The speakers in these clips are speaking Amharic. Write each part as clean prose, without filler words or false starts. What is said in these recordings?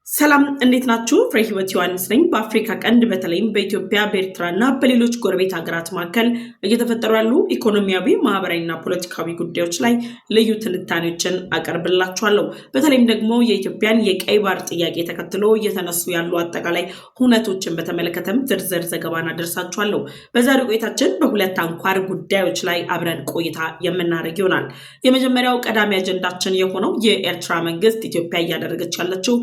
ሰላም እንዴት ናችሁ? ፍሬ ህይወት ዮሐንስ ነኝ። በአፍሪካ ቀንድ በተለይም በኢትዮጵያ በኤርትራና በሌሎች ጎረቤት ሀገራት መካከል እየተፈጠሩ ያሉ ኢኮኖሚያዊ፣ ማህበራዊና ፖለቲካዊ ጉዳዮች ላይ ልዩ ትንታኔዎችን አቀርብላችኋለሁ። በተለይም ደግሞ የኢትዮጵያን የቀይ ባህር ጥያቄ ተከትሎ እየተነሱ ያሉ አጠቃላይ ሁነቶችን በተመለከተም ዝርዝር ዘገባን አደርሳችኋለሁ። በዛሬው ቆይታችን በሁለት አንኳር ጉዳዮች ላይ አብረን ቆይታ የምናደርግ ይሆናል። የመጀመሪያው ቀዳሚ አጀንዳችን የሆነው የኤርትራ መንግስት ኢትዮጵያ እያደረገች ያለችው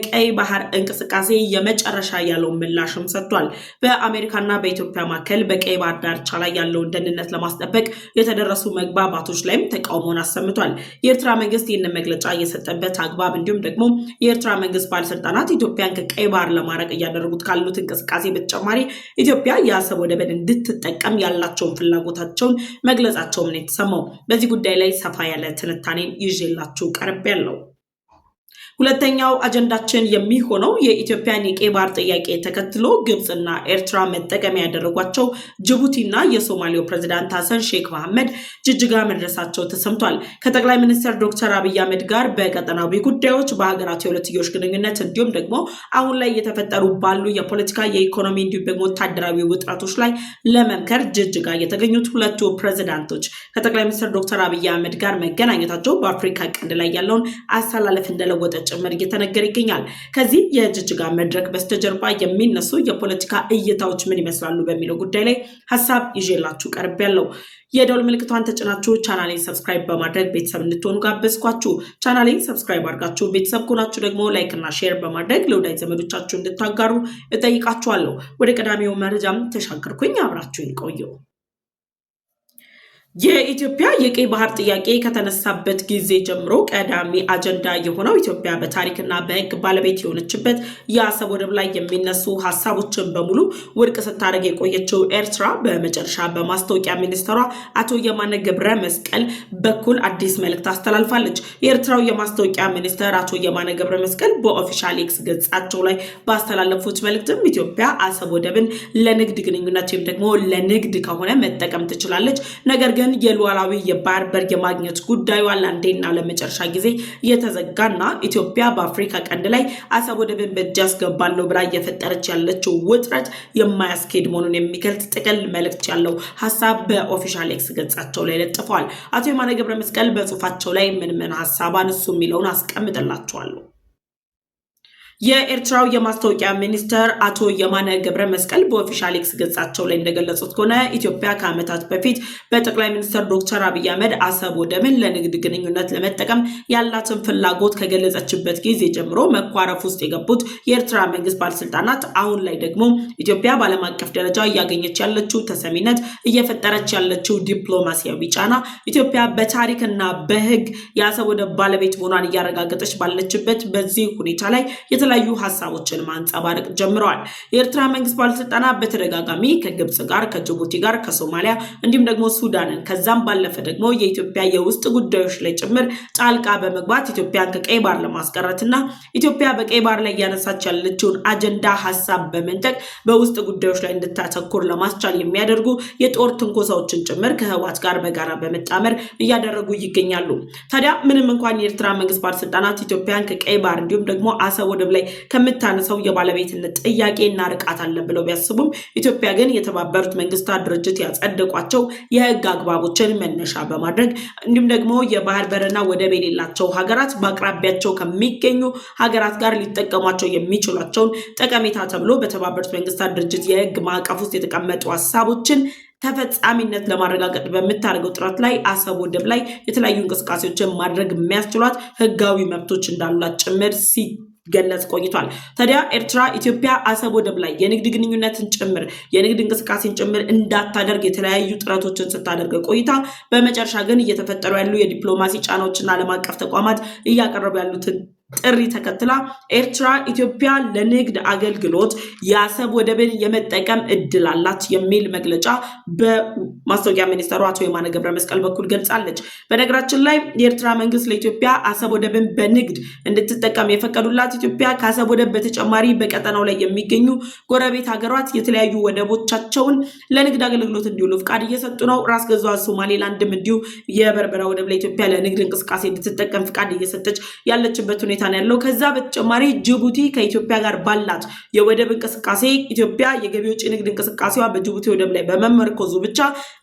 ቀይ ባህር እንቅስቃሴ የመጨረሻ ያለው ምላሽም ሰጥቷል። በአሜሪካና በኢትዮጵያ መካከል በቀይ ባህር ዳርቻ ላይ ያለውን ደህንነት ለማስጠበቅ የተደረሱ መግባባቶች ላይም ተቃውሞን አሰምቷል። የኤርትራ መንግስት ይህንን መግለጫ የሰጠበት አግባብ እንዲሁም ደግሞ የኤርትራ መንግስት ባለስልጣናት ኢትዮጵያን ከቀይ ባህር ለማራቅ እያደረጉት ካሉት እንቅስቃሴ በተጨማሪ ኢትዮጵያ የአሰብ ወደብን እንድትጠቀም ያላቸውን ፍላጎታቸውን መግለጻቸውም ነው የተሰማው። በዚህ ጉዳይ ላይ ሰፋ ያለ ትንታኔን ይዤላችሁ ቀርቤያለሁ። ሁለተኛው አጀንዳችን የሚሆነው የኢትዮጵያን የቀይ ባህር ጥያቄ ተከትሎ ግብጽና ኤርትራ መጠቀሚያ ያደረጓቸው ጅቡቲና የሶማሌው ፕሬዝዳንት ሐሰን ሼክ መሐመድ ጅጅጋ መድረሳቸው ተሰምቷል። ከጠቅላይ ሚኒስትር ዶክተር አብይ አህመድ ጋር በቀጠናዊ ጉዳዮች፣ በሀገራት የሁለትዮሽ ግንኙነት እንዲሁም ደግሞ አሁን ላይ እየተፈጠሩ ባሉ የፖለቲካ፣ የኢኮኖሚ እንዲሁም ደግሞ ወታደራዊ ውጥረቶች ላይ ለመምከር ጅጅጋ የተገኙት ሁለቱ ፕሬዝዳንቶች ከጠቅላይ ሚኒስትር ዶክተር አብይ አህመድ ጋር መገናኘታቸው በአፍሪካ ቀንድ ላይ ያለውን አሰላለፍ እንደለወጠ ጭምር እየተነገረ ይገኛል። ከዚህ የጅጅጋ መድረክ በስተጀርባ የሚነሱ የፖለቲካ እይታዎች ምን ይመስላሉ በሚለው ጉዳይ ላይ ሀሳብ ይዤላችሁ ቀርቤያለሁ። የደወል ምልክቷን ተጭናችሁ ቻናሌን ሰብስክራይብ በማድረግ ቤተሰብ እንድትሆኑ ጋበዝኳችሁ። ቻናሌን ሰብስክራይብ አድርጋችሁ ቤተሰብ ከሆናችሁ ደግሞ ላይክ እና ሼር በማድረግ ለወዳጅ ዘመዶቻችሁ እንድታጋሩ እጠይቃችኋለሁ። ወደ ቀዳሚው መረጃም ተሻገርኩኝ። አብራችሁን ቆዩ። የኢትዮጵያ የቀይ ባህር ጥያቄ ከተነሳበት ጊዜ ጀምሮ ቀዳሚ አጀንዳ የሆነው ኢትዮጵያ በታሪክና በሕግ ባለቤት የሆነችበት የአሰብ ወደብ ላይ የሚነሱ ሀሳቦችን በሙሉ ውድቅ ስታደርግ የቆየችው ኤርትራ በመጨረሻ በማስታወቂያ ሚኒስትሯ አቶ የማነ ገብረ መስቀል በኩል አዲስ መልእክት አስተላልፋለች። የኤርትራው የማስታወቂያ ሚኒስትር አቶ የማነ ገብረ መስቀል በኦፊሻል ኤክስ ገጻቸው ላይ ባስተላለፉት መልእክትም ኢትዮጵያ አሰብ ወደብን ለንግድ ግንኙነት ወይም ደግሞ ለንግድ ከሆነ መጠቀም ትችላለች፣ ነገር ግን የሉዓላዊ የባህር በር የማግኘት ጉዳዩ ለአንዴና ለመጨረሻ ጊዜ የተዘጋና ኢትዮጵያ በአፍሪካ ቀንድ ላይ አሰብ ወደብን በእጅ ያስገባለሁ ብላ እየፈጠረች ያለችው ውጥረት የማያስኬድ መሆኑን የሚገልጽ ጥቅል መልእክት ያለው ሀሳብ በኦፊሻል ኤክስ ገጻቸው ላይ ለጥፈዋል። አቶ የማነ ገብረ መስቀል በጽሁፋቸው ላይ ምን ሀሳብ አነሱ የሚለውን አስቀምጥላቸዋለሁ። የኤርትራው የማስታወቂያ ሚኒስትር አቶ የማነ ገብረ መስቀል በኦፊሻል ኤክስ ገጻቸው ላይ እንደገለጹት ከሆነ ኢትዮጵያ ከዓመታት በፊት በጠቅላይ ሚኒስትር ዶክተር አብይ አህመድ አሰብ ወደብን ለንግድ ግንኙነት ለመጠቀም ያላትን ፍላጎት ከገለጸችበት ጊዜ ጀምሮ መኳረፍ ውስጥ የገቡት የኤርትራ መንግስት ባለስልጣናት አሁን ላይ ደግሞ ኢትዮጵያ በዓለም አቀፍ ደረጃ እያገኘች ያለችው ተሰሚነት፣ እየፈጠረች ያለችው ዲፕሎማሲያዊ ጫና፣ ኢትዮጵያ በታሪክና በሕግ የአሰብ ወደብ ባለቤት መሆኗን እያረጋገጠች ባለችበት በዚህ ሁኔታ ላይ የተለያዩ ሀሳቦችን ማንጸባረቅ ጀምረዋል። የኤርትራ መንግስት ባለስልጣናት በተደጋጋሚ ከግብጽ ጋር፣ ከጅቡቲ ጋር፣ ከሶማሊያ እንዲሁም ደግሞ ሱዳንን ከዛም ባለፈ ደግሞ የኢትዮጵያ የውስጥ ጉዳዮች ላይ ጭምር ጣልቃ በመግባት ኢትዮጵያን ከቀይ ባህር ለማስቀረትና ኢትዮጵያ በቀይ ባህር ላይ እያነሳች ያለችውን አጀንዳ ሀሳብ በመንጠቅ በውስጥ ጉዳዮች ላይ እንድታተኩር ለማስቻል የሚያደርጉ የጦር ትንኮሳዎችን ጭምር ከህወሓት ጋር በጋራ በመጣመር እያደረጉ ይገኛሉ። ታዲያ ምንም እንኳን የኤርትራ መንግስት ባለስልጣናት ኢትዮጵያን ከቀይ ባህር እንዲሁም ደግሞ አሰብ ወደብ ላይ ከምታነሳው የባለቤትነት ጥያቄ እናርቃታለን ብለው ቢያስቡም ኢትዮጵያ ግን የተባበሩት መንግስታት ድርጅት ያጸደቋቸው የህግ አግባቦችን መነሻ በማድረግ እንዲሁም ደግሞ የባህር በርና ወደብ የሌላቸው ሀገራት በአቅራቢያቸው ከሚገኙ ሀገራት ጋር ሊጠቀሟቸው የሚችሏቸውን ጠቀሜታ ተብሎ በተባበሩት መንግስታት ድርጅት የህግ ማዕቀፍ ውስጥ የተቀመጡ ሀሳቦችን ተፈጻሚነት ለማረጋገጥ በምታደርገው ጥረት ላይ አሰብ ወደብ ላይ የተለያዩ እንቅስቃሴዎችን ማድረግ የሚያስችሏት ህጋዊ መብቶች እንዳሏት ጭምር ገለጽ ቆይቷል። ታዲያ ኤርትራ ኢትዮጵያ አሰብ ወደብ ላይ የንግድ ግንኙነትን ጭምር የንግድ እንቅስቃሴን ጭምር እንዳታደርግ የተለያዩ ጥረቶችን ስታደርግ ቆይታ በመጨረሻ ግን እየተፈጠሩ ያሉ የዲፕሎማሲ ጫናዎችና ዓለም አቀፍ ተቋማት እያቀረቡ ያሉትን ጥሪ ተከትላ ኤርትራ ኢትዮጵያ ለንግድ አገልግሎት የአሰብ ወደብን የመጠቀም እድል አላት የሚል መግለጫ በማስታወቂያ ሚኒስትሩ አቶ የማነ ገብረ መስቀል በኩል ገልጻለች። በነገራችን ላይ የኤርትራ መንግስት ለኢትዮጵያ አሰብ ወደብን በንግድ እንድትጠቀም የፈቀዱላት ኢትዮጵያ ከአሰብ ወደብ በተጨማሪ በቀጠናው ላይ የሚገኙ ጎረቤት ሀገራት የተለያዩ ወደቦቻቸውን ለንግድ አገልግሎት እንዲውሉ ፍቃድ እየሰጡ ነው። ራስ ገዟ ሶማሌላንድም እንዲሁ የበርበራ ወደብ ለኢትዮጵያ ለንግድ እንቅስቃሴ እንድትጠቀም ፍቃድ እየሰጠች ያለችበት ሁኔታ ነው ያለው። ከዛ በተጨማሪ ጅቡቲ ከኢትዮጵያ ጋር ባላት የወደብ እንቅስቃሴ ኢትዮጵያ የገቢ ወጪ ንግድ እንቅስቃሴዋ በጅቡቲ ወደብ ላይ በመመርኮዙ ብቻ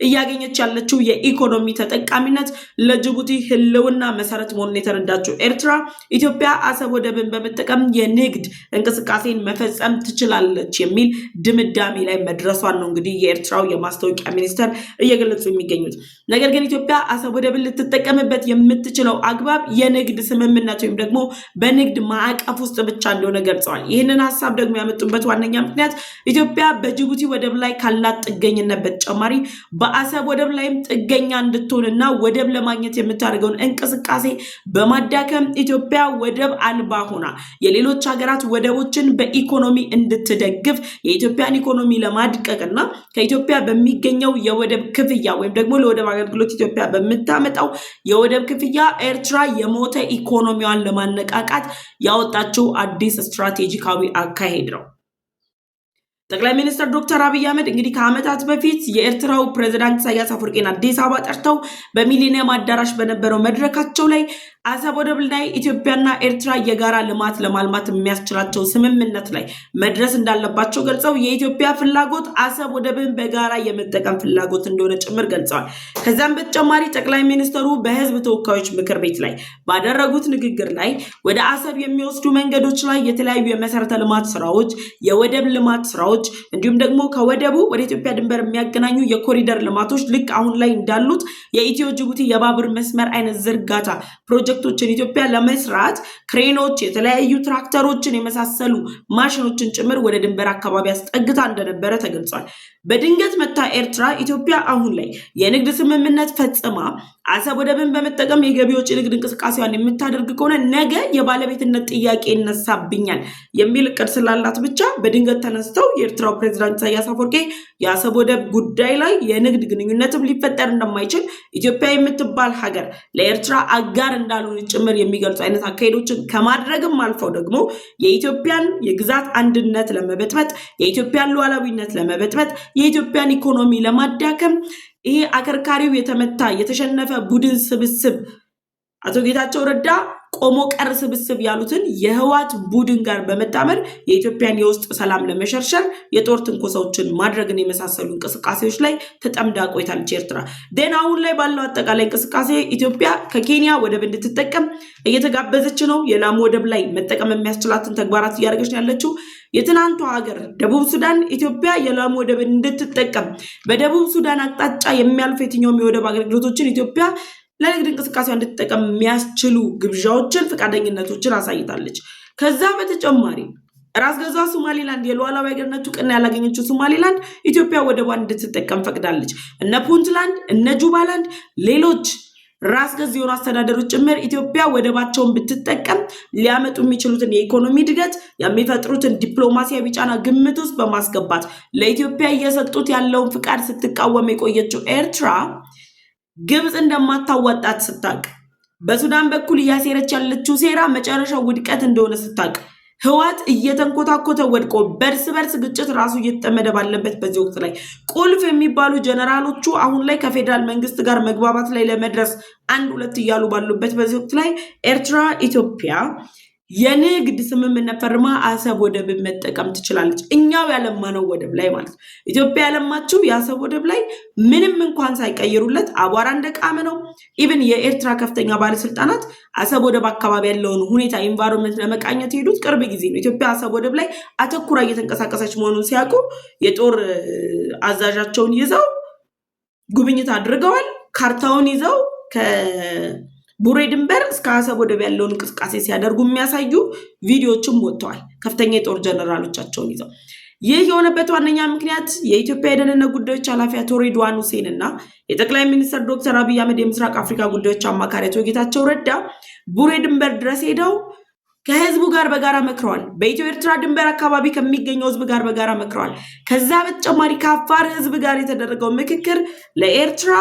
እያገኘች ያለችው የኢኮኖሚ ተጠቃሚነት ለጅቡቲ ህልውና መሰረት መሆኑን የተረዳችው ኤርትራ ኢትዮጵያ አሰብ ወደብን በመጠቀም የንግድ እንቅስቃሴን መፈጸም ትችላለች የሚል ድምዳሜ ላይ መድረሷን ነው እንግዲህ የኤርትራው የማስታወቂያ ሚኒስተር እየገለጹ የሚገኙት። ነገር ግን ኢትዮጵያ አሰብ ወደብን ልትጠቀምበት የምትችለው አግባብ የንግድ ስምምነት ወይም ደግሞ በንግድ ማዕቀፍ ውስጥ ብቻ እንደሆነ ገልጸዋል። ይህንን ሀሳብ ደግሞ ያመጡበት ዋነኛ ምክንያት ኢትዮጵያ በጅቡቲ ወደብ ላይ ካላት ጥገኝነት በተጨማሪ በአሰብ ወደብ ላይም ጥገኛ እንድትሆንና ወደብ ለማግኘት የምታደርገውን እንቅስቃሴ በማዳከም ኢትዮጵያ ወደብ አልባ ሆና የሌሎች ሀገራት ወደቦችን በኢኮኖሚ እንድትደግፍ የኢትዮጵያን ኢኮኖሚ ለማድቀቅና ከኢትዮጵያ በሚገኘው የወደብ ክፍያ ወይም ደግሞ ለወደብ አገልግሎት ኢትዮጵያ በምታመጣው የወደብ ክፍያ ኤርትራ የሞተ ኢኮኖሚዋን ለማነቃቃት ያወጣችው አዲስ ስትራቴጂካዊ አካሄድ ነው። ጠቅላይ ሚኒስትር ዶክተር አብይ አህመድ እንግዲህ ከዓመታት በፊት የኤርትራው ፕሬዝዳንት ኢሳያስ አፈወርቂን አዲስ አበባ ጠርተው በሚሊኒየም አዳራሽ በነበረው መድረካቸው ላይ አሰብ ወደብ ላይ ኢትዮጵያና ኤርትራ የጋራ ልማት ለማልማት የሚያስችላቸው ስምምነት ላይ መድረስ እንዳለባቸው ገልጸው የኢትዮጵያ ፍላጎት አሰብ ወደብን በጋራ የመጠቀም ፍላጎት እንደሆነ ጭምር ገልጸዋል። ከዛም በተጨማሪ ጠቅላይ ሚኒስትሩ በህዝብ ተወካዮች ምክር ቤት ላይ ባደረጉት ንግግር ላይ ወደ አሰብ የሚወስዱ መንገዶች ላይ የተለያዩ የመሰረተ ልማት ስራዎች፣ የወደብ ልማት ስራዎች እንዲሁም ደግሞ ከወደቡ ወደ ኢትዮጵያ ድንበር የሚያገናኙ የኮሪደር ልማቶች ልክ አሁን ላይ እንዳሉት የኢትዮ ጅቡቲ የባቡር መስመር አይነት ዝርጋታ ፕሮጀክቶችን ኢትዮጵያ ለመስራት ክሬኖች፣ የተለያዩ ትራክተሮችን የመሳሰሉ ማሽኖችን ጭምር ወደ ድንበር አካባቢ አስጠግታ እንደነበረ ተገልጿል። በድንገት መታ ኤርትራ ኢትዮጵያ አሁን ላይ የንግድ ስምምነት ፈጽማ አሰብ ወደብን በመጠቀም የገቢዎች ንግድ እንቅስቃሴዋን የምታደርግ ከሆነ ነገ የባለቤትነት ጥያቄ ይነሳብኛል የሚል እቅድ ስላላት ብቻ በድንገት ተነስተው የኤርትራው ፕሬዝዳንት ኢሳያስ አፈወርቂ የአሰብ ወደብ ጉዳይ ላይ የንግድ ግንኙነትም ሊፈጠር እንደማይችል ኢትዮጵያ የምትባል ሀገር ለኤርትራ አጋር እንዳልሆነ ጭምር የሚገልጹ አይነት አካሄዶችን ከማድረግም አልፈው ደግሞ የኢትዮጵያን የግዛት አንድነት ለመበጥበጥ፣ የኢትዮጵያን ሉዓላዊነት ለመበጥበጥ፣ የኢትዮጵያን ኢኮኖሚ ለማዳከም ይሄ አከርካሪው የተመታ የተሸነፈ ቡድን ስብስብ አቶ ጌታቸው ረዳ ቆሞ ቀር ስብስብ ያሉትን የህዋት ቡድን ጋር በመጣመር የኢትዮጵያን የውስጥ ሰላም ለመሸርሸር የጦር ትንኮሳዎችን ማድረግን የመሳሰሉ እንቅስቃሴዎች ላይ ተጠምዳ ቆይታለች ኤርትራ። ደን አሁን ላይ ባለው አጠቃላይ እንቅስቃሴ ኢትዮጵያ ከኬንያ ወደብ እንድትጠቀም እየተጋበዘች ነው። የላሙ ወደብ ላይ መጠቀም የሚያስችላትን ተግባራት እያደረገች ነው ያለችው። የትናንቷ ሀገር ደቡብ ሱዳን ኢትዮጵያ የላሙ ወደብ እንድትጠቀም በደቡብ ሱዳን አቅጣጫ የሚያልፉ የትኛውም የወደብ አገልግሎቶችን ኢትዮጵያ ለንግድ እንቅስቃሴዋ እንድትጠቀም የሚያስችሉ ግብዣዎችን፣ ፈቃደኝነቶችን አሳይታለች። ከዛ በተጨማሪ ራስ ገዟ ሶማሊላንድ የሉዓላዊ ሀገርነቱ እውቅና ያላገኘችው ሶማሊላንድ ኢትዮጵያ ወደቧን እንድትጠቀም ፈቅዳለች። እነ ፑንትላንድ፣ እነ ጁባላንድ፣ ሌሎች ራስ ገዝ የሆኑ አስተዳደሮች ጭምር ኢትዮጵያ ወደባቸውን ብትጠቀም ሊያመጡ የሚችሉትን የኢኮኖሚ እድገት የሚፈጥሩትን ዲፕሎማሲያዊ ጫና ግምት ውስጥ በማስገባት ለኢትዮጵያ እየሰጡት ያለውን ፍቃድ ስትቃወም የቆየችው ኤርትራ ግብጽ እንደማታዋጣት ስታቅ፣ በሱዳን በኩል እያሴረች ያለችው ሴራ መጨረሻው ውድቀት እንደሆነ ስታቅ፣ ህዋት እየተንኮታኮተ ወድቆ በርስ በርስ ግጭት ራሱ እየተጠመደ ባለበት በዚህ ወቅት ላይ ቁልፍ የሚባሉ ጀነራሎቹ አሁን ላይ ከፌደራል መንግስት ጋር መግባባት ላይ ለመድረስ አንድ ሁለት እያሉ ባሉበት በዚህ ወቅት ላይ ኤርትራ ኢትዮጵያ የንግድ ስምምነት ፈርማ አሰብ ወደብን መጠቀም ትችላለች። እኛው ያለማነው ወደብ ላይ ማለት ነው። ኢትዮጵያ ያለማችው የአሰብ ወደብ ላይ ምንም እንኳን ሳይቀይሩለት አቧራ እንደቃመ ነው። ኢቭን የኤርትራ ከፍተኛ ባለስልጣናት አሰብ ወደብ አካባቢ ያለውን ሁኔታ ኢንቫይሮንመንት ለመቃኘት ሄዱት ቅርብ ጊዜ ነው። ኢትዮጵያ አሰብ ወደብ ላይ አተኩራ እየተንቀሳቀሰች መሆኑን ሲያውቁ የጦር አዛዣቸውን ይዘው ጉብኝት አድርገዋል። ካርታውን ይዘው ቡሬ ድንበር እስከ አሰብ ወደብ ያለውን እንቅስቃሴ ሲያደርጉ የሚያሳዩ ቪዲዮዎችም ወጥተዋል። ከፍተኛ የጦር ጀነራሎቻቸውን ይዘው። ይህ የሆነበት ዋነኛ ምክንያት የኢትዮጵያ የደህንነት ጉዳዮች ኃላፊ አቶ ሬድዋን ሁሴን እና የጠቅላይ ሚኒስትር ዶክተር አብይ አህመድ የምስራቅ አፍሪካ ጉዳዮች አማካሪ አቶ ጌታቸው ረዳ ቡሬ ድንበር ድረስ ሄደው ከህዝቡ ጋር በጋራ መክረዋል። በኢትዮ ኤርትራ ድንበር አካባቢ ከሚገኘው ህዝብ ጋር በጋራ መክረዋል። ከዛ በተጨማሪ ከአፋር ህዝብ ጋር የተደረገው ምክክር ለኤርትራ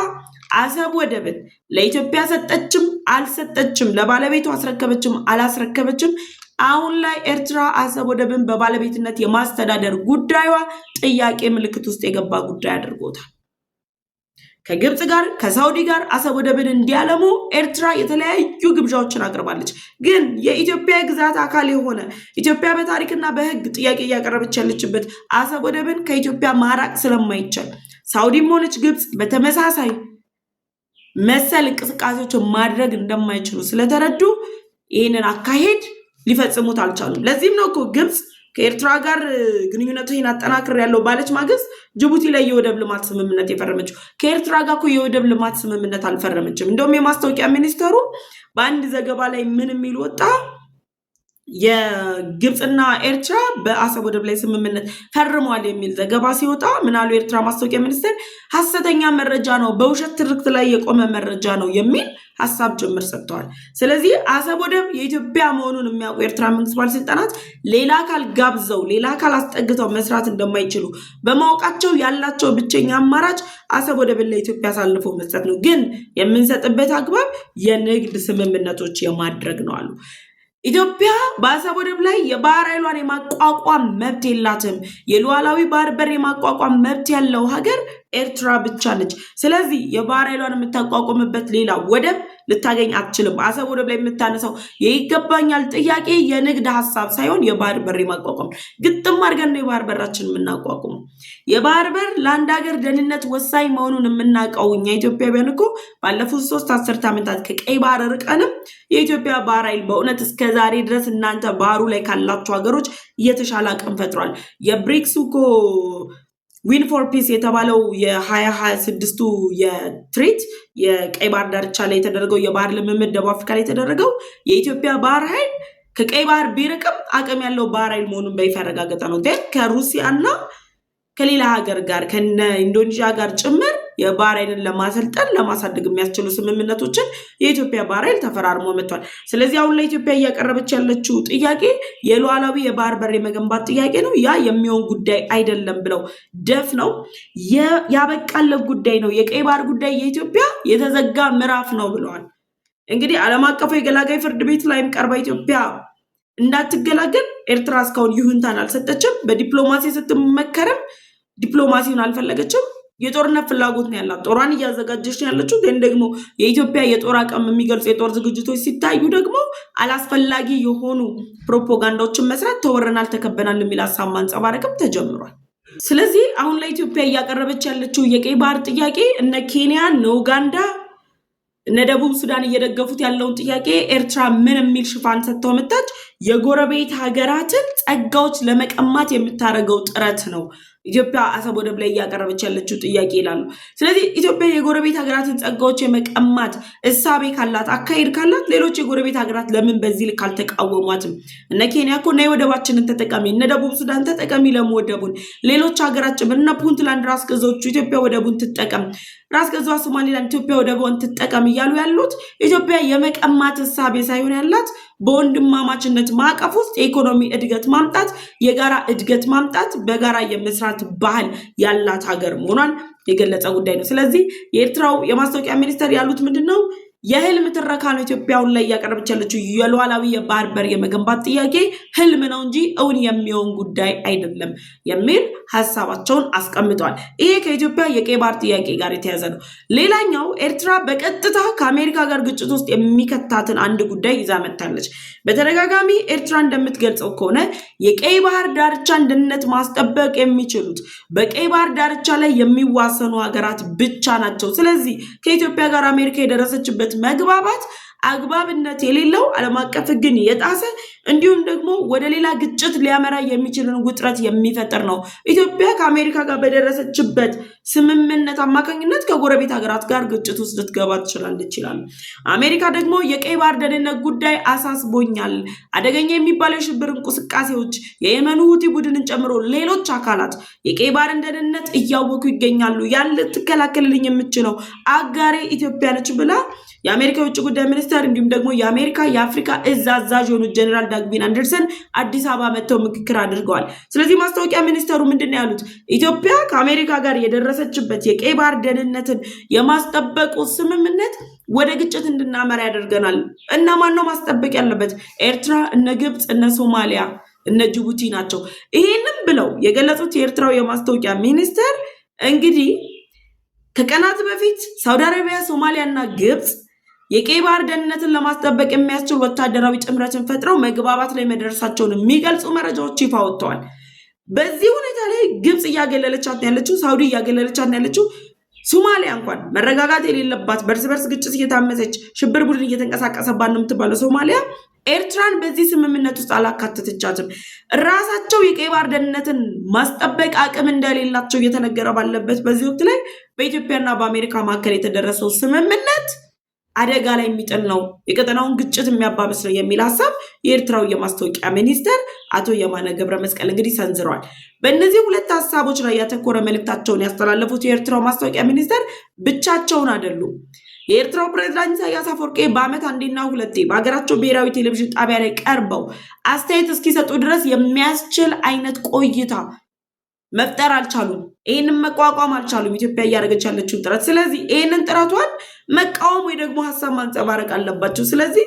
አሰብ ወደብን ለኢትዮጵያ ሰጠችም አልሰጠችም፣ ለባለቤቱ አስረከበችም አላስረከበችም፣ አሁን ላይ ኤርትራ አሰብ ወደብን በባለቤትነት የማስተዳደር ጉዳዩዋ ጥያቄ ምልክት ውስጥ የገባ ጉዳይ አድርጎታል። ከግብጽ ጋር ከሳውዲ ጋር አሰብ ወደብን እንዲያለሙ ኤርትራ የተለያዩ ግብዣዎችን አቅርባለች። ግን የኢትዮጵያ ግዛት አካል የሆነ ኢትዮጵያ በታሪክና በሕግ ጥያቄ እያቀረበች ያለችበት አሰብ ወደብን ከኢትዮጵያ ማራቅ ስለማይቻል ሳውዲም ሆነች ግብጽ በተመሳሳይ መሰል እንቅስቃሴዎችን ማድረግ እንደማይችሉ ስለተረዱ ይህንን አካሄድ ሊፈጽሙት አልቻሉም። ለዚህም ነው እኮ ግብጽ ከኤርትራ ጋር ግንኙነትን አጠናክር ያለው ባለች ማግስት ጅቡቲ ላይ የወደብ ልማት ስምምነት የፈረመችው። ከኤርትራ ጋር እኮ የወደብ ልማት ስምምነት አልፈረመችም። እንደውም የማስታወቂያ ሚኒስተሩ በአንድ ዘገባ ላይ ምን የሚል ወጣ? የግብጽና ኤርትራ በአሰብ ወደብ ላይ ስምምነት ፈርሟል የሚል ዘገባ ሲወጣ ምናሉ የኤርትራ ማስታወቂያ ሚኒስቴር ሐሰተኛ መረጃ ነው፣ በውሸት ትርክት ላይ የቆመ መረጃ ነው የሚል ሐሳብ ጭምር ሰጥተዋል። ስለዚህ አሰብ ወደብ የኢትዮጵያ መሆኑን የሚያውቁ የኤርትራ መንግስት ባለስልጣናት ሌላ አካል ጋብዘው ሌላ አካል አስጠግተው መስራት እንደማይችሉ በማወቃቸው ያላቸው ብቸኛ አማራጭ አሰብ ወደብን ለኢትዮጵያ አሳልፎ መስጠት ነው። ግን የምንሰጥበት አግባብ የንግድ ስምምነቶች የማድረግ ነው አሉ። ኢትዮጵያ በአሰብ ወደብ ላይ የባህር ኃይሏን የማቋቋም መብት የላትም። የሉዓላዊ ባህር በር የማቋቋም መብት ያለው ሀገር ኤርትራ ብቻ ነች። ስለዚህ የባህር ኃይሏን የምታቋቁምበት ሌላ ወደብ ልታገኝ አትችልም። አሰብ ወደብ ላይ የምታነሳው የይገባኛል ጥያቄ የንግድ ሀሳብ ሳይሆን የባህር በር የማቋቋም ግጥም አድርገን ነው የባህር በራችን የምናቋቁመው። የባህር በር ለአንድ ሀገር ደህንነት ወሳኝ መሆኑን የምናውቀው እኛ ኢትዮጵያውያን እኮ ባለፉት 3 አስርት ዓመታት ከቀይ ባህር ርቀንም የኢትዮጵያ ባህር ኃይል በእውነት እስከ ዛሬ ድረስ እናንተ ባህሩ ላይ ካላችሁ ሀገሮች እየተሻለ አቅም ፈጥሯል። የብሪክስ እኮ ዊን ፎር ፒስ የተባለው የ2026ቱ የትሪት የቀይ ባህር ዳርቻ ላይ የተደረገው የባህር ልምምድ ደቡብ አፍሪካ ላይ የተደረገው የኢትዮጵያ ባህር ኃይል ከቀይ ባህር ቢርቅም አቅም ያለው ባህር ኃይል መሆኑን በይፋ ያረጋገጠ ነው። ከሩሲያ እና ከሌላ ሀገር ጋር ከነ ኢንዶኔዥያ ጋር ጭምር የባህር ኃይልን ለማሰልጠን ለማሳደግ የሚያስችሉ ስምምነቶችን የኢትዮጵያ ባህር ኃይል ተፈራርሞ መጥቷል። ስለዚህ አሁን ለኢትዮጵያ እያቀረበች ያለችው ጥያቄ የሉዓላዊ የባህር በር የመገንባት ጥያቄ ነው። ያ የሚሆን ጉዳይ አይደለም ብለው ደፍነው ያበቃለት ጉዳይ ነው። የቀይ ባህር ጉዳይ የኢትዮጵያ የተዘጋ ምዕራፍ ነው ብለዋል። እንግዲህ ዓለም አቀፉ የገላጋይ ፍርድ ቤት ላይም ቀርባ ኢትዮጵያ እንዳትገላገል ኤርትራ እስካሁን ይሁንታን አልሰጠችም። በዲፕሎማሲ ስትመከርም ዲፕሎማሲውን አልፈለገችም። የጦርነት ፍላጎት ነው ያላት። ጦሯን እያዘጋጀች ነው ያለችው። ግን ደግሞ የኢትዮጵያ የጦር አቅም የሚገልጹ የጦር ዝግጅቶች ሲታዩ ደግሞ አላስፈላጊ የሆኑ ፕሮፓጋንዳዎችን መስራት፣ ተወረናል፣ ተከበናል የሚል ሀሳብ ማንጸባረቅም ተጀምሯል። ስለዚህ አሁን ለኢትዮጵያ እያቀረበች ያለችው የቀይ ባህር ጥያቄ እነ ኬንያ እነ ኡጋንዳ እነ ደቡብ ሱዳን እየደገፉት ያለውን ጥያቄ ኤርትራ ምን የሚል ሽፋን ሰጥተው መጣች? የጎረቤት ሀገራትን ጸጋዎች ለመቀማት የምታደርገው ጥረት ነው ኢትዮጵያ አሰብ ወደብ ላይ እያቀረበች ያለችው ጥያቄ ይላሉ። ስለዚህ ኢትዮጵያ የጎረቤት ሀገራትን ጸጋዎች የመቀማት እሳቤ ካላት አካሄድ ካላት ሌሎች የጎረቤት ሀገራት ለምን በዚህ ልክ አልተቃወሟትም? እነ ኬንያ እኮ ነይ ወደባችንን ተጠቀሚ፣ እነ ደቡብ ሱዳን ተጠቀሚ ለወደቡን፣ ሌሎች ሀገራት ጭምር እነ ፑንትላንድ ራስ ገዞቹ ኢትዮጵያ ወደቡን ትጠቀም፣ ራስ ገዟ ሶማሊላንድ ኢትዮጵያ ወደቡን ትጠቀም እያሉ ያሉት ኢትዮጵያ የመቀማት እሳቤ ሳይሆን ያላት በወንድማማችነት ማዕቀፍ ውስጥ የኢኮኖሚ እድገት ማምጣት፣ የጋራ እድገት ማምጣት፣ በጋራ የመስራት ባህል ያላት ሀገር መሆኗን የገለጸ ጉዳይ ነው። ስለዚህ የኤርትራው የማስታወቂያ ሚኒስተር ያሉት ምንድነው? የህልም ትረካ ነው ኢትዮጵያውን ላይ እያቀረበች ያለችው። የሉዓላዊ የባህር በር የመገንባት ጥያቄ ህልም ነው እንጂ እውን የሚሆን ጉዳይ አይደለም የሚል ሀሳባቸውን አስቀምጠዋል። ይሄ ከኢትዮጵያ የቀይ ባህር ጥያቄ ጋር የተያዘ ነው። ሌላኛው ኤርትራ በቀጥታ ከአሜሪካ ጋር ግጭት ውስጥ የሚከታትን አንድ ጉዳይ ይዛ መጥታለች። በተደጋጋሚ ኤርትራ እንደምትገልጸው ከሆነ የቀይ ባህር ዳርቻን ደህንነት ማስጠበቅ የሚችሉት በቀይ ባህር ዳርቻ ላይ የሚዋሰኑ ሀገራት ብቻ ናቸው። ስለዚህ ከኢትዮጵያ ጋር አሜሪካ የደረሰችበት መግባባት አግባብነት የሌለው ዓለም አቀፍ ሕግን የጣሰ እንዲሁም ደግሞ ወደ ሌላ ግጭት ሊያመራ የሚችልን ውጥረት የሚፈጥር ነው። ኢትዮጵያ ከአሜሪካ ጋር በደረሰችበት ስምምነት አማካኝነት ከጎረቤት ሀገራት ጋር ግጭት ውስጥ ልትገባ ትችላለች ይላሉ። አሜሪካ ደግሞ የቀይ ባህር ደህንነት ጉዳይ አሳስቦኛል፣ አደገኛ የሚባለው የሽብር እንቅስቃሴዎች የየመኑ ሁቲ ቡድንን ጨምሮ ሌሎች አካላት የቀይ ባህርን ደህንነት እያወኩ ይገኛሉ፣ ያን ልትከላከልልኝ የምችለው አጋሬ ኢትዮጵያ ነች ብላ የአሜሪካ የውጭ ጉዳይ ሚኒስትር እንዲሁም ደግሞ የአሜሪካ የአፍሪካ እዝ አዛዥ የሆኑት ጀነራል ዳግቢን አንደርሰን አዲስ አበባ መጥተው ምክክር አድርገዋል። ስለዚህ ማስታወቂያ ሚኒስተሩ ምንድነው ያሉት? ኢትዮጵያ ከአሜሪካ ጋር የደረሰችበት የቀይ ባህር ደህንነትን የማስጠበቁ ስምምነት ወደ ግጭት እንድናመራ ያደርገናል። እና ማን ነው ማስጠበቅ ያለበት? ኤርትራ፣ እነ ግብጽ፣ እነ ሶማሊያ፣ እነ ጅቡቲ ናቸው። ይሄንም ብለው የገለጹት የኤርትራው የማስታወቂያ ሚኒስተር እንግዲህ ከቀናት በፊት ሳውዲ አረቢያ፣ ሶማሊያና ግብጽ የቀይ ባህር ደህንነትን ለማስጠበቅ የሚያስችል ወታደራዊ ጥምረትን ፈጥረው መግባባት ላይ መድረሳቸውን የሚገልጹ መረጃዎች ይፋ ወጥተዋል። በዚህ ሁኔታ ላይ ግብጽ እያገለለቻት ነው ያለችው፣ ሳውዲ እያገለለቻት ነው ያለችው። ሶማሊያ እንኳን መረጋጋት የሌለባት በርስ በርስ ግጭት እየታመሰች ሽብር ቡድን እየተንቀሳቀሰባት ነው የምትባለው ሶማሊያ ኤርትራን በዚህ ስምምነት ውስጥ አላካተተቻትም። ራሳቸው የቀይ ባህር ደህንነትን ማስጠበቅ አቅም እንደሌላቸው እየተነገረ ባለበት በዚህ ወቅት ላይ በኢትዮጵያና በአሜሪካ መካከል የተደረሰው ስምምነት አደጋ ላይ የሚጥል ነው፣ የቀጠናውን ግጭት የሚያባብስ ነው የሚል ሀሳብ የኤርትራው የማስታወቂያ ሚኒስተር አቶ የማነ ገብረ መስቀል እንግዲህ ሰንዝረዋል። በእነዚህ ሁለት ሀሳቦች ላይ ያተኮረ መልእክታቸውን ያስተላለፉት የኤርትራው ማስታወቂያ ሚኒስተር ብቻቸውን አይደሉም። የኤርትራው ፕሬዝዳንት ኢሳያስ አፈወርቂ በዓመት አንዴና ሁለቴ በሀገራቸው ብሔራዊ ቴሌቪዥን ጣቢያ ላይ ቀርበው አስተያየት እስኪሰጡ ድረስ የሚያስችል አይነት ቆይታ መፍጠር አልቻሉም። ይህንን መቋቋም አልቻሉም ኢትዮጵያ እያደረገች ያለችውን ጥረት። ስለዚህ ይህንን ጥረቷን መቃወም ወይ ደግሞ ሀሳብ ማንጸባረቅ አለባቸው። ስለዚህ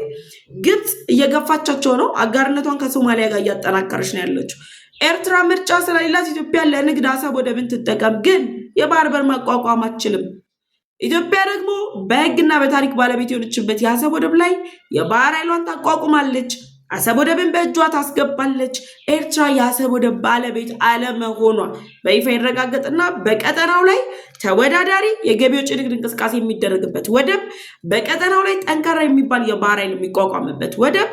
ግብጽ እየገፋቻቸው ነው። አጋርነቷን ከሶማሊያ ጋር እያጠናከረች ነው ያለችው። ኤርትራ ምርጫ ስለሌላት ኢትዮጵያ ለንግድ አሰብ ወደብን ትጠቀም፣ ግን የባህር በር ማቋቋም አትችልም። ኢትዮጵያ ደግሞ በሕግና በታሪክ ባለቤት የሆነችበት የአሰብ ወደብ ላይ የባህር ኃይሏን ታቋቁማለች፣ አሰብ ወደብን በእጇ ታስገባለች። ኤርትራ የአሰብ ወደብ ባለቤት አለመሆኗ በይፋ ይረጋገጥና በቀጠናው ላይ ተወዳዳሪ የገቢ ወጪ ንግድ እንቅስቃሴ የሚደረግበት ወደብ፣ በቀጠናው ላይ ጠንካራ የሚባል የባህር ኃይል የሚቋቋምበት ወደብ፣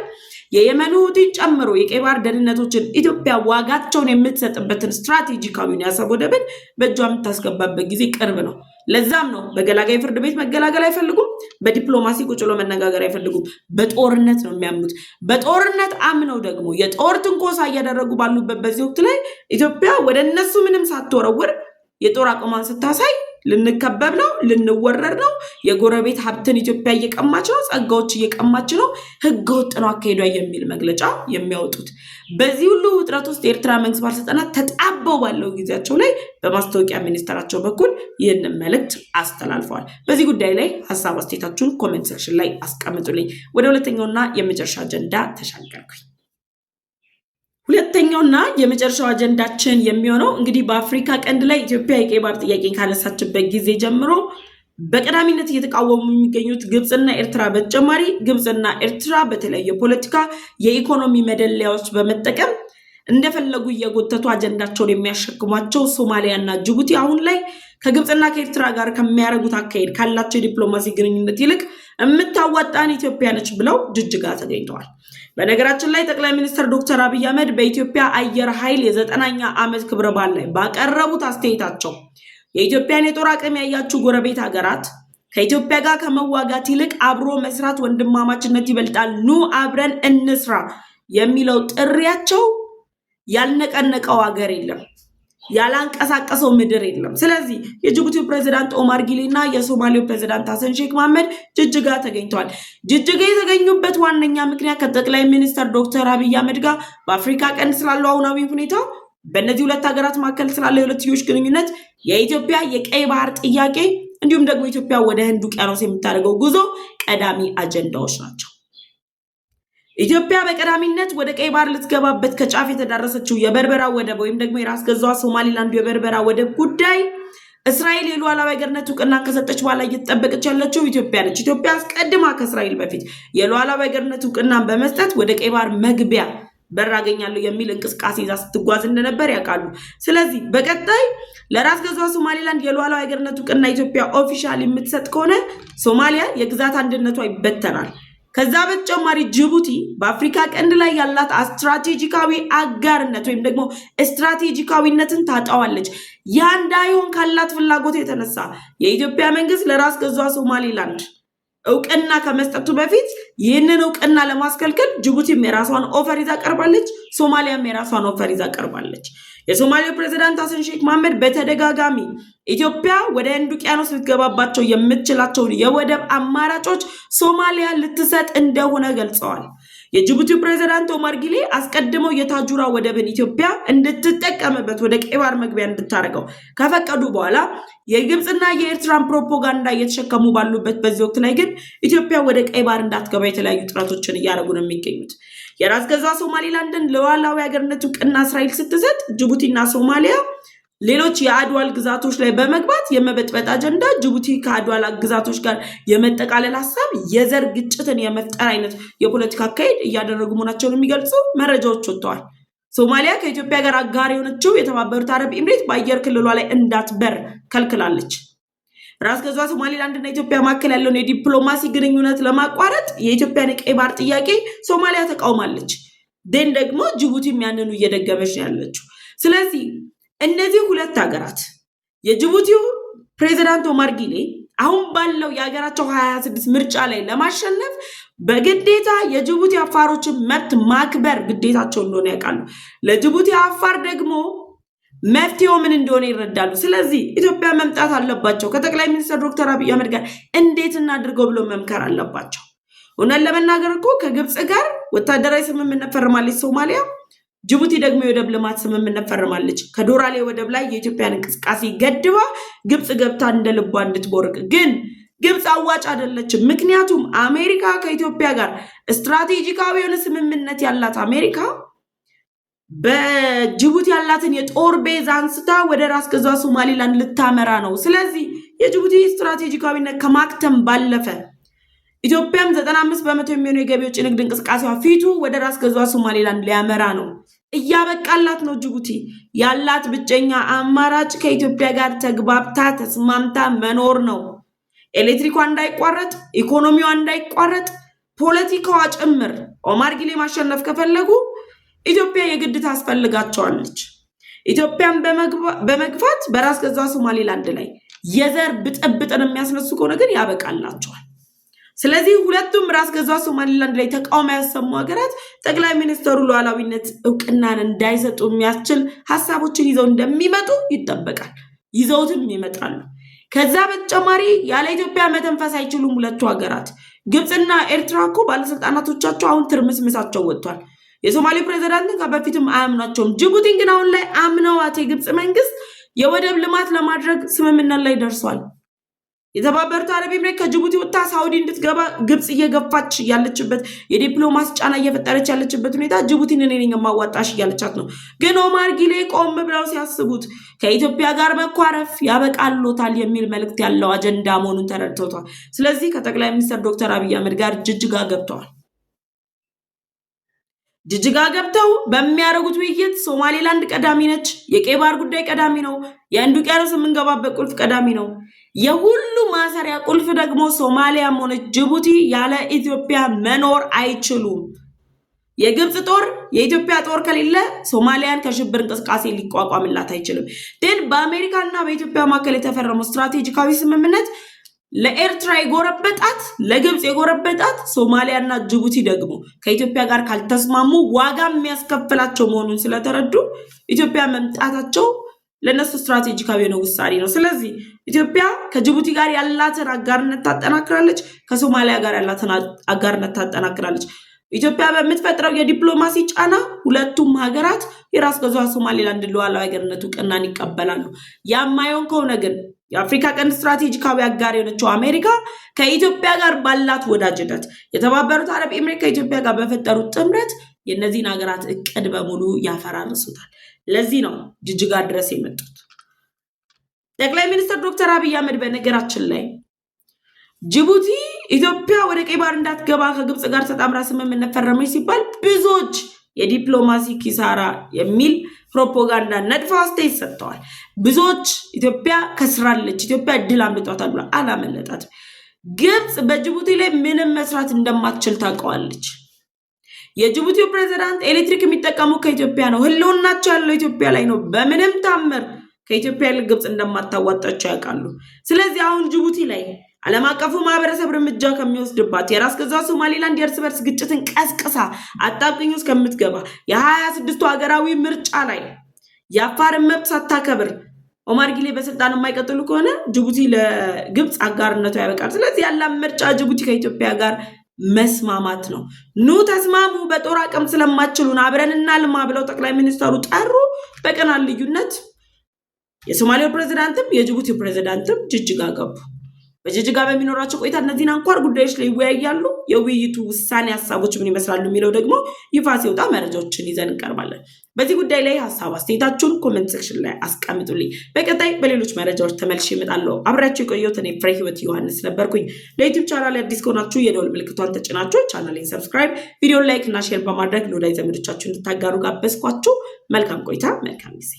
የየመን ሁቲን ጨምሮ የቀይ ባህር ደህንነቶችን ኢትዮጵያ ዋጋቸውን የምትሰጥበትን ስትራቴጂካዊውን የአሰብ ወደብን በእጇ የምታስገባበት ጊዜ ቅርብ ነው። ለዛም ነው በገላጋይ ፍርድ ቤት መገላገል አይፈልጉም፣ በዲፕሎማሲ ቁጭ ብሎ መነጋገር አይፈልጉም። በጦርነት ነው የሚያምኑት። በጦርነት አምነው ደግሞ የጦር ትንኮሳ እያደረጉ ባሉበት በዚህ ወቅት ላይ ኢትዮጵያ ወደ እነሱ ምንም ሳትወረውር የጦር አቅሟን ስታሳይ ልንከበብ ነው፣ ልንወረር ነው፣ የጎረቤት ሀብትን ኢትዮጵያ እየቀማች ነው፣ ጸጋዎች እየቀማች ነው፣ ህገወጥ ነው አካሄዷ የሚል መግለጫ የሚያወጡት። በዚህ ሁሉ ውጥረት ውስጥ የኤርትራ መንግስት ባለስልጣናት ተጣበው ባለው ጊዜያቸው ላይ በማስታወቂያ ሚኒስትራቸው በኩል ይህንን መልእክት አስተላልፈዋል። በዚህ ጉዳይ ላይ ሀሳብ አስተያየታችሁን ኮሜንት ሴክሽን ላይ አስቀምጡልኝ። ወደ ሁለተኛውና የመጨረሻ አጀንዳ ተሻገርኩኝ። ሁለተኛውና የመጨረሻው አጀንዳችን የሚሆነው እንግዲህ በአፍሪካ ቀንድ ላይ ኢትዮጵያ የቀይ ባህር ጥያቄን ካነሳችበት ጊዜ ጀምሮ በቀዳሚነት እየተቃወሙ የሚገኙት ግብጽና ኤርትራ በተጨማሪ ግብጽና ኤርትራ በተለያዩ የፖለቲካ የኢኮኖሚ መደለያዎች በመጠቀም እንደፈለጉ እየጎተቱ አጀንዳቸውን የሚያሸክሟቸው ሶማሊያና ጅቡቲ አሁን ላይ ከግብጽና ከኤርትራ ጋር ከሚያደርጉት አካሄድ ካላቸው የዲፕሎማሲ ግንኙነት ይልቅ የምታዋጣን ኢትዮጵያ ነች ብለው ጅጅጋ ተገኝተዋል። በነገራችን ላይ ጠቅላይ ሚኒስትር ዶክተር አብይ አህመድ በኢትዮጵያ አየር ኃይል የ90ኛ ዓመት ክብረ በዓል ላይ ባቀረቡት አስተያየታቸው የኢትዮጵያን የጦር አቅም ያያችሁ ጎረቤት ሀገራት ከኢትዮጵያ ጋር ከመዋጋት ይልቅ አብሮ መስራት ወንድማማችነት ይበልጣል፣ ኑ አብረን እንስራ የሚለው ጥሪያቸው ያልነቀነቀው ሀገር የለም፣ ያላንቀሳቀሰው ምድር የለም። ስለዚህ የጅቡቲው ፕሬዝዳንት ኦማር ጊሌና የሶማሌው ፕሬዝዳንት ሐሰን ሼክ መሐመድ ጅጅጋ ተገኝተዋል። ጅጅጋ የተገኙበት ዋነኛ ምክንያት ከጠቅላይ ሚኒስትር ዶክተር አብይ አህመድ ጋር በአፍሪካ ቀንድ ስላለው አሁናዊ ሁኔታ፣ በእነዚህ ሁለት ሀገራት መካከል ስላለው የሁለትዮሽ ግንኙነት፣ የኢትዮጵያ የቀይ ባህር ጥያቄ እንዲሁም ደግሞ ኢትዮጵያ ወደ ህንድ ውቅያኖስ የምታደርገው ጉዞ ቀዳሚ አጀንዳዎች ናቸው። ኢትዮጵያ በቀዳሚነት ወደ ቀይ ባህር ልትገባበት ከጫፍ የተዳረሰችው የበርበራ ወደብ ወይም ደግሞ የራስ ገዟ ሶማሊላንድ የበርበራ ወደብ ጉዳይ እስራኤል የሉዓላዊ ሀገርነት እውቅና ከሰጠች በኋላ እየተጠበቀች ያለችው ኢትዮጵያ ነች። ኢትዮጵያ አስቀድማ ከእስራኤል በፊት የሉዓላዊ ሀገርነት እውቅናን በመስጠት ወደ ቀይ ባህር መግቢያ በር አገኛለሁ የሚል እንቅስቃሴ ይዛ ስትጓዝ እንደነበር ያውቃሉ። ስለዚህ በቀጣይ ለራስ ገዟ ሶማሊላንድ የሉዓላዊ ሀገርነት እውቅና ኢትዮጵያ ኦፊሻል የምትሰጥ ከሆነ ሶማሊያ የግዛት አንድነቷ ይበተናል። ከዛ በተጨማሪ ጅቡቲ በአፍሪካ ቀንድ ላይ ያላት ስትራቴጂካዊ አጋርነት ወይም ደግሞ ስትራቴጂካዊነትን ታጣዋለች። ያ እንዳይሆን ካላት ፍላጎት የተነሳ የኢትዮጵያ መንግስት ለራስ ገዟ ሶማሊላንድ እውቅና ከመስጠቱ በፊት ይህንን እውቅና ለማስከልከል ጅቡቲም የራሷን ኦፈር ይዛ ቀርባለች፣ ሶማሊያም የራሷን ኦፈር ይዛ ቀርባለች። የሶማሊያው ፕሬዝዳንት ሐሰን ሼክ መሐመድ በተደጋጋሚ ኢትዮጵያ ወደ ህንድ ውቅያኖስ ልትገባባቸው የምትችላቸውን የወደብ አማራጮች ሶማሊያ ልትሰጥ እንደሆነ ገልጸዋል። የጅቡቲው ፕሬዝዳንት ኦማር ጊሌ አስቀድመው የታጁራ ወደብን ኢትዮጵያ እንድትጠቀምበት ወደ ቀይ ባህር መግቢያ እንድታደርገው ከፈቀዱ በኋላ የግብጽና የኤርትራን ፕሮፓጋንዳ እየተሸከሙ ባሉበት በዚህ ወቅት ላይ ግን ኢትዮጵያ ወደ ቀይ ባህር እንዳትገባ የተለያዩ ጥረቶችን እያደረጉ ነው የሚገኙት። የራስ ገዟ ሶማሊላንድን ሉዓላዊ ሀገርነት እውቅና እስራኤል ስትሰጥ ጅቡቲና ሶማሊያ ሌሎች የአድዋል ግዛቶች ላይ በመግባት የመበጥበጥ አጀንዳ ጅቡቲ ከአድዋል ግዛቶች ጋር የመጠቃለል ሐሳብ የዘር ግጭትን የመፍጠር አይነት የፖለቲካ አካሄድ እያደረጉ መሆናቸውን የሚገልጹ መረጃዎች ወጥተዋል። ሶማሊያ ከኢትዮጵያ ጋር አጋር የሆነችው የተባበሩት አረብ ኤምሬት በአየር ክልሏ ላይ እንዳትበር ከልክላለች። ራስ ገዟ ሶማሊላንድና ኢትዮጵያ መካከል ያለውን የዲፕሎማሲ ግንኙነት ለማቋረጥ የኢትዮጵያን የቀይ ባህር ጥያቄ ሶማሊያ ተቃውማለች። ደን ደግሞ ጅቡቲም ያንኑ እየደገመች ነው ያለችው። ስለዚህ እነዚህ ሁለት ሀገራት የጅቡቲው ፕሬዚዳንት ኦማር ጊሌ አሁን ባለው የሀገራቸው 26 ምርጫ ላይ ለማሸነፍ በግዴታ የጅቡቲ አፋሮችን መብት ማክበር ግዴታቸው እንደሆነ ያውቃሉ። ለጅቡቲ አፋር ደግሞ መፍትሄው ምን እንደሆነ ይረዳሉ። ስለዚህ ኢትዮጵያ መምጣት አለባቸው። ከጠቅላይ ሚኒስትር ዶክተር አብይ አህመድ ጋር እንዴት እናድርገው ብሎ መምከር አለባቸው። እውነት ለመናገር እኮ ከግብጽ ጋር ወታደራዊ ስምምነት ፈርማለች ሶማሊያ። ጅቡቲ ደግሞ የወደብ ልማት ስምምነት ፈርማለች። ከዶራሌ ወደብ ላይ የኢትዮጵያን እንቅስቃሴ ገድባ ግብጽ ገብታ እንደልቧ እንድትቦርቅ። ግን ግብጽ አዋጭ አይደለችም። ምክንያቱም አሜሪካ ከኢትዮጵያ ጋር ስትራቴጂካዊ የሆነ ስምምነት ያላት አሜሪካ በጅቡቲ ያላትን የጦር ቤዝ አንስታ ወደ ራስ ገዟ ሶማሊላንድ ልታመራ ነው። ስለዚህ የጅቡቲ ስትራቴጂካዊነት ከማክተም ባለፈ ኢትዮጵያም 95% የሚሆነው የገቢ ወጪ ንግድ እንቅስቃሴዋ ፊቱ ወደ ራስ ገዟ ሶማሊላንድ ሊያመራ ነው። እያበቃላት ነው። ጅቡቲ ያላት ብቸኛ አማራጭ ከኢትዮጵያ ጋር ተግባብታ ተስማምታ መኖር ነው። ኤሌክትሪኳ እንዳይቋረጥ፣ ኢኮኖሚዋ እንዳይቋረጥ፣ ፖለቲካዋ ጭምር ኦማር ጊሌ ማሸነፍ ከፈለጉ ኢትዮጵያ የግድ ታስፈልጋቸዋለች። ኢትዮጵያን በመግፋት በራስ ገዟ ሶማሊላንድ ላይ የዘር ብጥብጥን የሚያስነሱ ከሆነ ግን ያበቃላቸዋል። ስለዚህ ሁለቱም ራስ ገዟ ሶማሊላንድ ላይ ተቃውሞ ያሰሙ ሀገራት ጠቅላይ ሚኒስትሩ ሉዓላዊነት እውቅናን እንዳይሰጡ የሚያስችል ሀሳቦችን ይዘው እንደሚመጡ ይጠበቃል። ይዘውትም ይመጣሉ። ከዛ በተጨማሪ ያለ ኢትዮጵያ መተንፈስ አይችሉም ሁለቱ ሀገራት። ግብጽና ኤርትራ እኮ ባለስልጣናቶቻቸው አሁን ትርምስምሳቸው ወጥቷል። የሶማሌ ፕሬዚዳንትን ከበፊትም አያምናቸውም። ጅቡቲን ግን አሁን ላይ አምነዋት የግብጽ መንግስት የወደብ ልማት ለማድረግ ስምምነት ላይ ደርሷል። የተባበሩት አረብ ኤምሬት ከጅቡቲ ወጥታ ሳውዲ እንድትገባ ግብጽ እየገፋች ያለችበት የዲፕሎማሲ ጫና እየፈጠረች ያለችበት ሁኔታ ጅቡቲን እኔ ነኝ ማዋጣሽ እያለቻት ነው። ግን ኦማር ጊሌ ቆም ብለው ሲያስቡት ከኢትዮጵያ ጋር መኳረፍ ያበቃሎታል የሚል መልእክት ያለው አጀንዳ መሆኑን ተረድተውታል። ስለዚህ ከጠቅላይ ሚኒስትር ዶክተር አብይ አህመድ ጋር ጅጅጋ ገብተዋል። ጅጅጋ ገብተው በሚያደርጉት ውይይት ሶማሊላንድ ቀዳሚ ነች፣ የቀይ ባህር ጉዳይ ቀዳሚ ነው፣ የህንድ ውቅያኖስ የምንገባበት ቁልፍ ቀዳሚ ነው። የሁሉ ማሰሪያ ቁልፍ ደግሞ ሶማሊያም ሆነች ጅቡቲ ያለ ኢትዮጵያ መኖር አይችሉም። የግብጽ ጦር የኢትዮጵያ ጦር ከሌለ ሶማሊያን ከሽብር እንቅስቃሴ ሊቋቋምላት አይችልም። ግን በአሜሪካና በኢትዮጵያ መካከል የተፈረመው ስትራቴጂካዊ ስምምነት ለኤርትራ የጎረበጣት ለግብጽ የጎረበጣት ሶማሊያና ጅቡቲ ደግሞ ከኢትዮጵያ ጋር ካልተስማሙ ዋጋ የሚያስከፍላቸው መሆኑን ስለተረዱ ኢትዮጵያ መምጣታቸው ለነሱ ስትራቴጂካዊ ነው ውሳኔ ነው። ስለዚህ ኢትዮጵያ ከጅቡቲ ጋር ያላትን አጋርነት ታጠናክራለች፣ ከሶማሊያ ጋር ያላትን አጋርነት ታጠናክራለች። ኢትዮጵያ በምትፈጥረው የዲፕሎማሲ ጫና ሁለቱም ሀገራት የራስ ገዟ ሶማሊላንድ ሉዓላዊ ሀገርነት እውቅናን ይቀበላሉ። ያማየውን ከሆነ ግን የአፍሪካ ቀንድ ስትራቴጂካዊ አጋር የሆነችው አሜሪካ ከኢትዮጵያ ጋር ባላት ወዳጅነት የተባበሩት አረብ ኤምሬት ከኢትዮጵያ ጋር በፈጠሩት ጥምረት የእነዚህን ሀገራት እቅድ በሙሉ ያፈራርሱታል። ለዚህ ነው ጅጅጋ ድረስ የመጡት። ጠቅላይ ሚኒስትር ዶክተር አብይ አህመድ በነገራችን ላይ ጅቡቲ ኢትዮጵያ ወደ ቀይ ባህር እንዳትገባ ከግብጽ ጋር ተጣምራ ስምምነት ፈረመች ሲባል ብዙዎች የዲፕሎማሲ ኪሳራ የሚል ፕሮፓጋንዳ ነድፈው አስተያየት ሰጥተዋል። ብዙዎች ኢትዮጵያ ከስራለች፣ ኢትዮጵያ እድል አምልጧታል ብሎ አላመለጣትም። ግብጽ በጅቡቲ ላይ ምንም መስራት እንደማትችል ታውቀዋለች። የጅቡቲው ፕሬዝዳንት ኤሌክትሪክ የሚጠቀሙ ከኢትዮጵያ ነው፣ ህልውናቸው ያለው ኢትዮጵያ ላይ ነው። በምንም ታምር ከኢትዮጵያ ይልቅ ግብጽ እንደማታዋጣቸው ያውቃሉ። ስለዚህ አሁን ጅቡቲ ላይ ዓለም አቀፉ ማህበረሰብ እርምጃ ከሚወስድባት የራስ ገዟ ሶማሊላንድ የእርስ በርስ ግጭትን ቀስቅሳ አጣብቂኝ ውስጥ ከምትገባ የ26ቱ ሀገራዊ ምርጫ ላይ የአፋርን መብት ሳታከብር ኦማር ጊሌ በስልጣን የማይቀጥሉ ከሆነ ጅቡቲ ለግብጽ አጋርነቱ ያበቃል። ስለዚህ ያለ ምርጫ ጅቡቲ ከኢትዮጵያ ጋር መስማማት ነው። ኑ ተስማሙ፣ በጦር አቅም ስለማችሉን አብረንና ልማ ብለው ጠቅላይ ሚኒስትሩ ጠሩ። በቀናት ልዩነት የሶማሌው ፕሬዝዳንትም የጅቡቲው ፕሬዝዳንትም ጅጅጋ ገቡ። በጅጅጋ በሚኖራቸው ቆይታ እነዚህን አንኳር ጉዳዮች ላይ ይወያያሉ። የውይይቱ ውሳኔ ሀሳቦች ምን ይመስላሉ የሚለው ደግሞ ይፋ ሲወጣ መረጃዎችን ይዘን እንቀርባለን። በዚህ ጉዳይ ላይ ሀሳብ አስተያየታችሁን ኮሜንት ሴክሽን ላይ አስቀምጡልኝ። በቀጣይ በሌሎች መረጃዎች ተመልሼ እመጣለሁ። አብራችሁ የቆየሁት እኔ ፍሬ ህይወት ዮሐንስ ነበርኩኝ። ለዩቲዩብ ቻናል አዲስ ከሆናችሁ የደወል ምልክቷን ተጭናችሁ ቻናሌን ሰብስክራይብ፣ ቪዲዮን ላይክ እና ሼር በማድረግ ለወዳጅ ዘመዶቻችሁ እንድታጋሩ ጋበዝኳችሁ። መልካም ቆይታ፣ መልካም ጊዜ